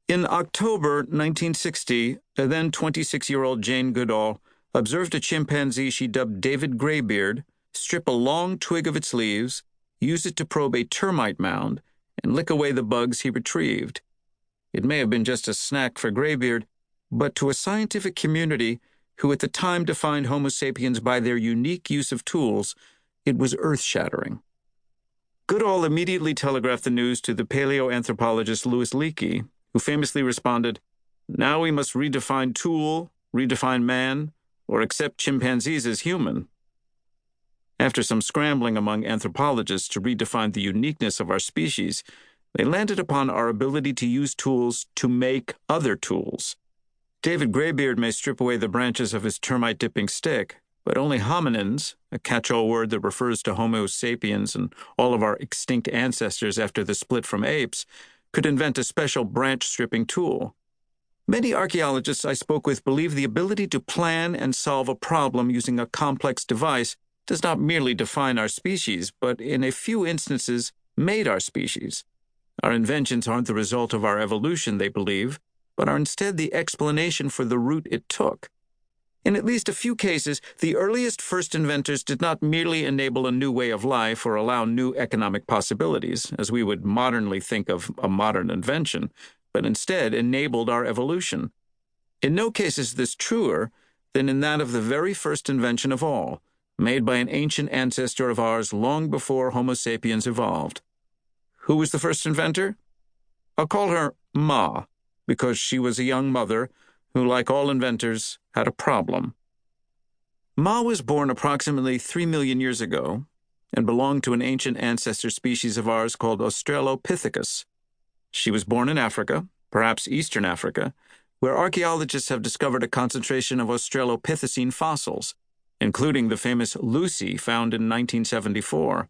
In October 1960, a then 26-year-old Jane Goodall observed a chimpanzee she dubbed David Graybeard strip a long twig of its leaves, use it to probe a termite mound, and lick away the bugs he retrieved. It may have been just a snack for Graybeard, but to a scientific community who at the time defined Homo sapiens by their unique use of tools, it was earth-shattering. Goodall immediately telegraphed the news to the paleoanthropologist Louis Leakey, who famously responded, "Now we must redefine tool, redefine man, or accept chimpanzees as human." After some scrambling among anthropologists to redefine the uniqueness of our species, they landed upon our ability to use tools to make other tools. David Graybeard may strip away the branches of his termite-dipping stick, but only hominins, a catch-all word that refers to Homo sapiens and all of our extinct ancestors after the split from apes, could invent a special branch-stripping tool. Many archaeologists I spoke with believe the ability to plan and solve a problem using a complex device does not merely define our species, but in a few instances made our species. Our inventions aren't the result of our evolution, they believe, but are instead the explanation for the route it took. In at least a few cases, the earliest first inventors did not merely enable a new way of life or allow new economic possibilities, as we would modernly think of a modern invention, but instead enabled our evolution. In no case is this truer than in that of the very first invention of all, made by an ancient ancestor of ours long before Homo sapiens evolved. Who was the first inventor? I'll call her Ma, because she was a young mother who, like all inventors, had a problem. Ma was born approximately 3 million years ago and belonged to an ancient ancestor species of ours called Australopithecus. She was born in Africa, perhaps eastern Africa, where archaeologists have discovered a concentration of Australopithecine fossils, including the famous Lucy found in 1974.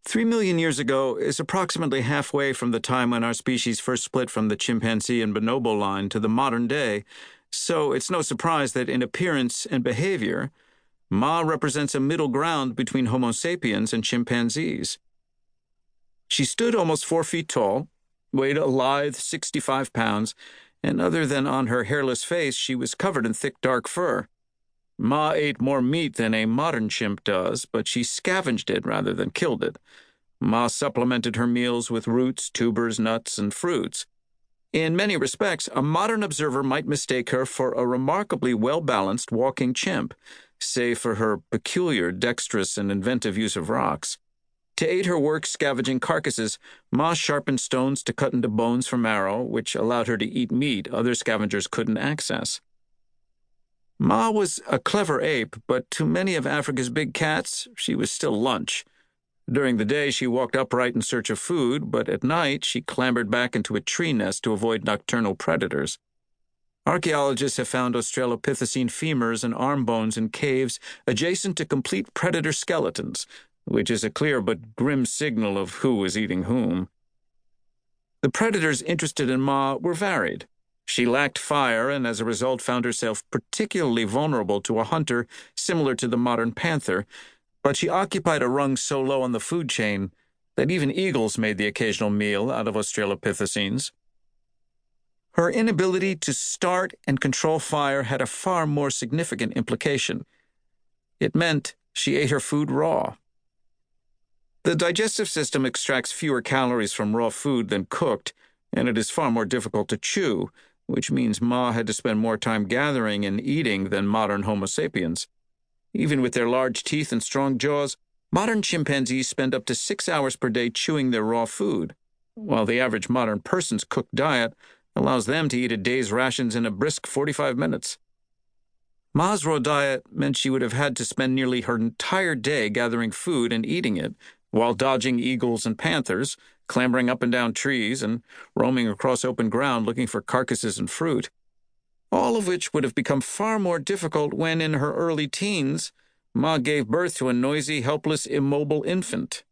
3 million years ago is approximately halfway from the time when our species first split from the chimpanzee and bonobo line to the modern day, so it's no surprise that in appearance and behavior, Ma represents a middle ground between Homo sapiens and chimpanzees. She stood almost 4 feet tall, weighed a lithe 65 pounds, and other than on her hairless face, she was covered in thick dark fur. Ma ate more meat than a modern chimp does, but she scavenged it rather than killed it. Ma supplemented her meals with roots, tubers, nuts, and fruits. In many respects, a modern observer might mistake her for a remarkably well-balanced walking chimp, save for her peculiar, dexterous, and inventive use of rocks. To aid her work scavenging carcasses, Ma sharpened stones to cut into bones for marrow, which allowed her to eat meat other scavengers couldn't access. Ma was a clever ape, but to many of Africa's big cats, she was still lunch. During the day, she walked upright in search of food, but at night, she clambered back into a tree nest to avoid nocturnal predators. Archaeologists have found Australopithecine femurs and arm bones in caves adjacent to complete predator skeletons, which is a clear but grim signal of who was eating whom. The predators interested in Ma were varied. She lacked fire and as a result found herself particularly vulnerable to a hunter similar to the modern panther, but she occupied a rung so low on the food chain that even eagles made the occasional meal out of Australopithecines. Her inability to start and control fire had a far more significant implication. It meant she ate her food raw. The digestive system extracts fewer calories from raw food than cooked, and it is far more difficult to chew, which means Ma had to spend more time gathering and eating than modern Homo sapiens. Even with their large teeth and strong jaws, modern chimpanzees spend up to 6 hours per day chewing their raw food, while the average modern person's cooked diet allows them to eat a day's rations in a brisk 45 minutes. Ma's raw diet meant she would have had to spend nearly her entire day gathering food and eating it, while dodging eagles and panthers, clambering up and down trees, and roaming across open ground looking for carcasses and fruit. All of which would have become far more difficult when, in her early teens, Ma gave birth to a noisy, helpless, immobile infant.